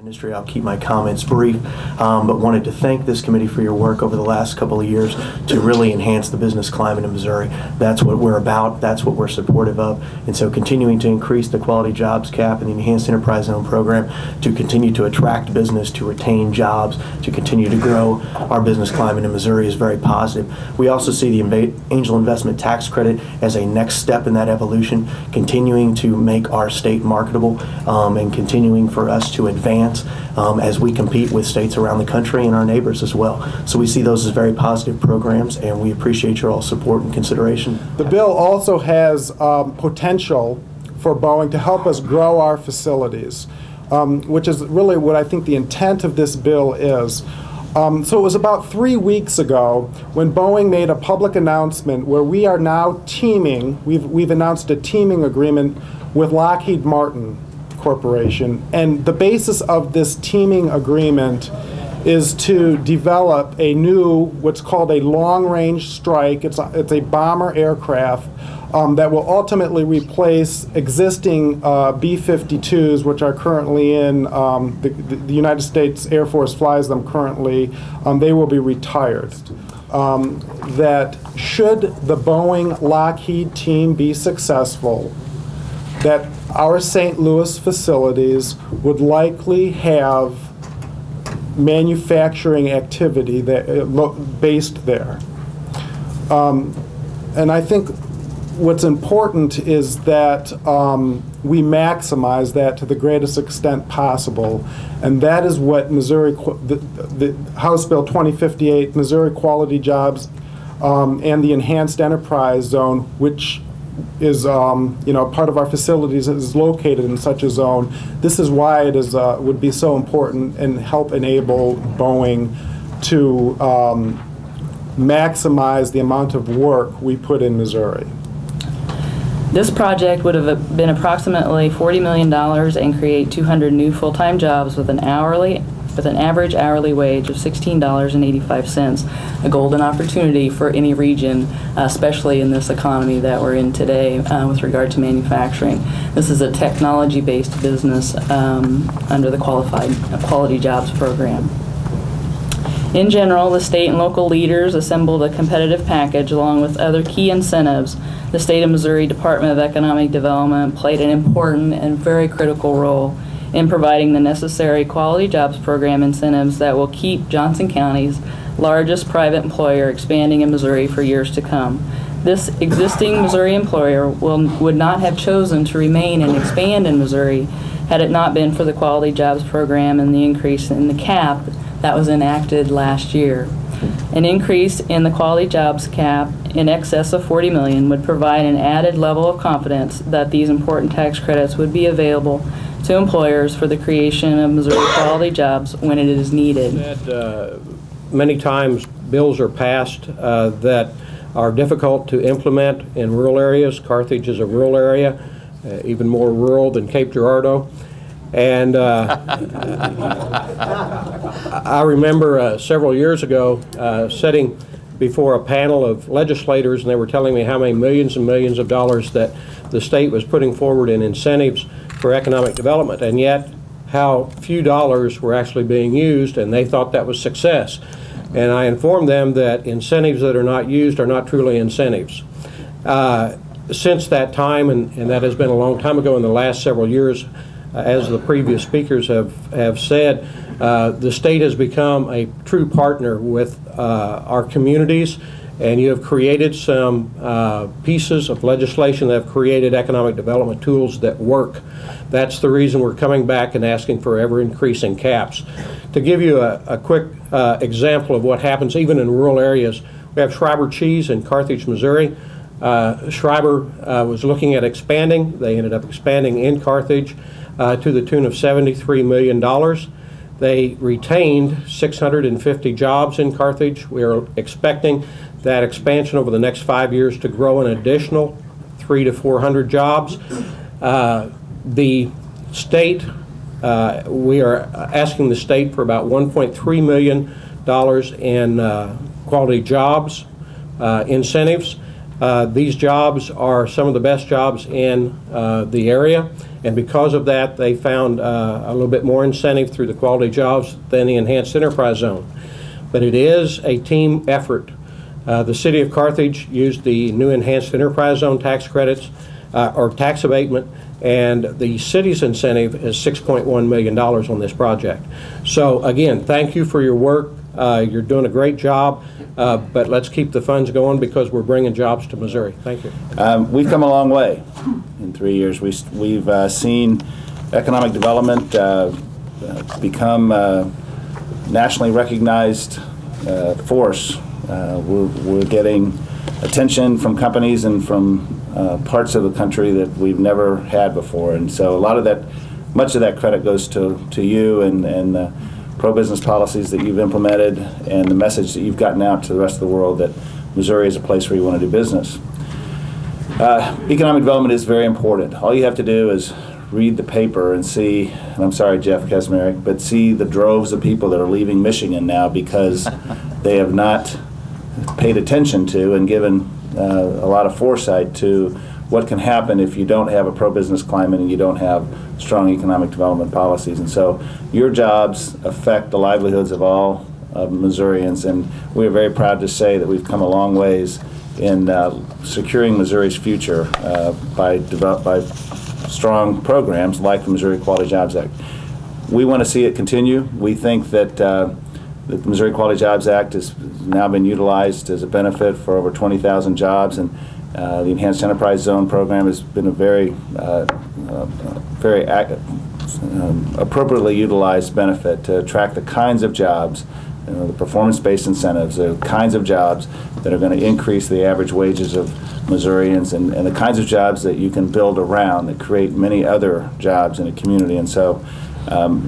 Industry. I'll keep my comments brief, but wanted to thank this committee for your work over the last couple of years to really enhance the business climate in Missouri. That's what we're about. That's what we're supportive of. And so continuing to increase the quality jobs cap and the enhanced enterprise zone program to continue to attract business, to retain jobs, to continue to grow our business climate in Missouri is very positive. We also see the angel investment tax credit as a next step in that evolution, continuing to make our state marketable and continuing for us to advance as we compete with states around the country and our neighbors as well. So we see those as very positive programs, and we appreciate your all support and consideration. The bill also has potential for Boeing to help us grow our facilities, which is really what I think the intent of this bill is. So it was about 3 weeks ago when Boeing made a public announcement where we are now teaming. We've announced a teaming agreement with Lockheed Martin Corporation, and the basis of this teaming agreement is to develop a new, what's called a long-range strike. It's a bomber aircraft that will ultimately replace existing B-52s, which are currently in the United States Air Force flies them currently. They will be retired. That should the Boeing-Lockheed team be successful, that our St. Louis facilities would likely have manufacturing activity that, based there. And I think what's important is that we maximize that to the greatest extent possible, and that is what Missouri, the House Bill 2058, Missouri Quality Jobs, and the Enhanced Enterprise Zone, which is part of our facilities is located in such a zone. This is why it is would be so important and help enable Boeing to maximize the amount of work we put in Missouri. This project would have been approximately $40 million and create 200 new full-time jobs with an average hourly wage of $16.85, a golden opportunity for any region, especially in this economy that we're in today with regard to manufacturing. This is a technology-based business under the Quality Jobs Program. In general, the state and local leaders assembled a competitive package along with other key incentives. The State of Missouri Department of Economic Development played an important and very critical role in providing the necessary Quality Jobs Program incentives that will keep Johnson County's largest private employer expanding in Missouri for years to come. This existing Missouri employer would not have chosen to remain and expand in Missouri had it not been for the Quality Jobs Program and the increase in the cap that was enacted last year. An increase in the Quality Jobs cap in excess of $40 million would provide an added level of confidence that these important tax credits would be available to employers for the creation of Missouri quality jobs when it is needed. Many times bills are passed that are difficult to implement in rural areas. Carthage is a rural area, even more rural than Cape Girardeau. And I remember several years ago sitting before a panel of legislators, and they were telling me how many millions and millions of dollars that the state was putting forward in incentives for economic development, and yet how few dollars were actually being used, and they thought that was success. And I informed them that incentives that are not used are not truly incentives. Since that time, and that has been a long time ago, in the last several years, as the previous speakers have said, the state has become a true partner with our communities, and you have created some pieces of legislation that have created economic development tools that work. That's the reason we're coming back and asking for ever-increasing caps. To give you a quick example of what happens even in rural areas, we have Schreiber Cheese in Carthage, Missouri. Schreiber was looking at expanding. They ended up expanding in Carthage to the tune of $73 million. They retained 650 jobs in Carthage. We are expecting that expansion over the next 5 years to grow an additional 300 to 400 jobs. The state, we are asking the state for about $1.3 million in quality jobs incentives. These jobs are some of the best jobs in the area, and because of that, they found a little bit more incentive through the quality jobs than the enhanced enterprise zone. But it is a team effort. The city of Carthage used the new enhanced enterprise zone tax credits or tax abatement, and the city's incentive is $6.1 million on this project. So again, thank you for your work. You're doing a great job, but let's keep the funds going because we're bringing jobs to Missouri. Thank you. We've come a long way in 3 years. We've seen economic development become nationally recognized force. We're getting attention from companies and from parts of the country that we've never had before, and so much of that credit goes to you and the pro-business policies that you've implemented and the message that you've gotten out to the rest of the world that Missouri is a place where you want to do business. Economic development is very important. All you have to do is read the paper and see, and I'm sorry, Jeff Kaczmarek, but see the droves of people that are leaving Michigan now because they have not paid attention to and given a lot of foresight to what can happen if you don't have a pro-business climate and you don't have strong economic development policies. And so your jobs affect the livelihoods of all Missourians, and we are very proud to say that we've come a long ways in securing Missouri's future by strong programs like the Missouri Quality Jobs Act. We want to see it continue. We think that the Missouri Quality Jobs Act has now been utilized as a benefit for over 20,000 jobs, and the Enhanced Enterprise Zone program has been a very appropriately utilized benefit to attract the kinds of jobs, the performance-based incentives, the kinds of jobs that are going to increase the average wages of Missourians, and the kinds of jobs that you can build around that create many other jobs in a community. And so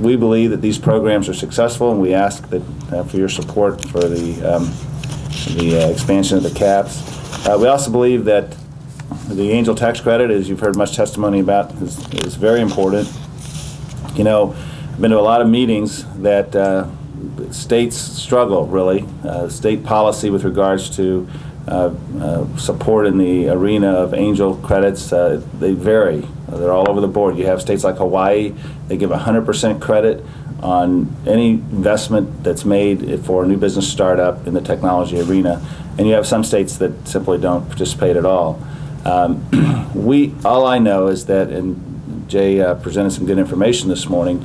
we believe that these programs are successful, and we ask that for your support for the expansion of the caps. We also believe that the Angel tax credit, as you've heard much testimony about, is very important. You know, I've been to a lot of meetings that states struggle, really. State policy with regards to support in the arena of Angel credits, they vary. They're all over the board. You have states like Hawaii, they give 100% credit on any investment that's made for a new business startup in the technology arena. And you have some states that simply don't participate at all. All I know is that, and Jay presented some good information this morning,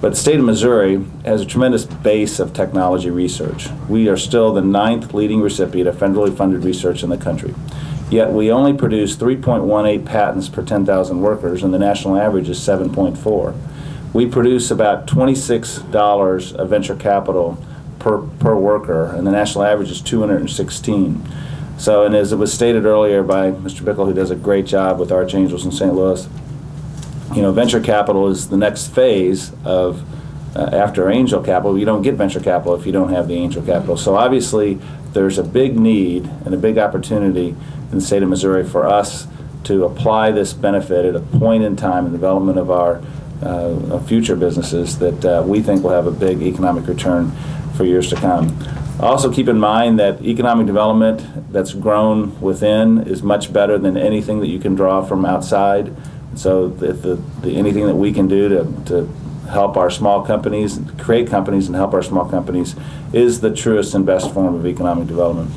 but the state of Missouri has a tremendous base of technology research. We are still the 9th leading recipient of federally funded research in the country. Yet we only produce 3.18 patents per 10,000 workers, and the national average is 7.4. We produce about $26 of venture capital per worker, and the national average is 216. So, and as it was stated earlier by Mr. Bickle, who does a great job with Archangels in St. Louis, you know, venture capital is the next phase of, after angel capital. You don't get venture capital if you don't have the angel capital. So obviously there's a big need and a big opportunity in the state of Missouri for us to apply this benefit at a point in time in the development of our future businesses that we think will have a big economic return for years to come. Also keep in mind that economic development that's grown within is much better than anything that you can draw from outside. So if anything that we can do to help our small companies, create companies and help our small companies is the truest and best form of economic development.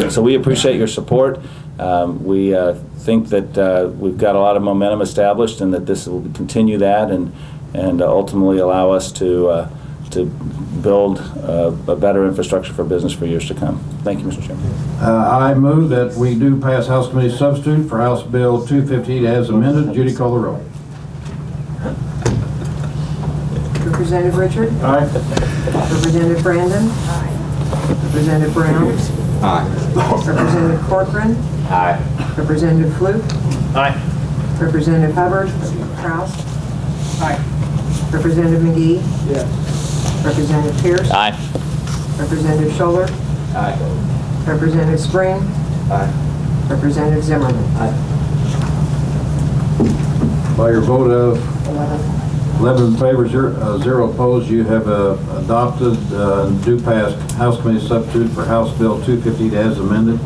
So we appreciate your support. We think that we've got a lot of momentum established and that this will continue that and ultimately allow us to build a better infrastructure for business for years to come. Thank you, Mr. Chairman. I move that we do pass House Committee substitute for House Bill 258 as amended. Judy, call the roll. Representative Richard? Aye. Representative Brandon? Aye. Representative Brown? Aye. Representative Corcoran? Aye. Representative Fluke? Aye. Representative Hubbard? Kraus? Aye. Representative McGee? Yes. Representative Pearce? Aye. Representative Scholler? Aye. Representative Spring? Aye. Representative Zimmerman? Aye. By your vote of 11 in favor, 0 opposed, you have adopted do pass House Committee substitute for House Bill 258 as amended.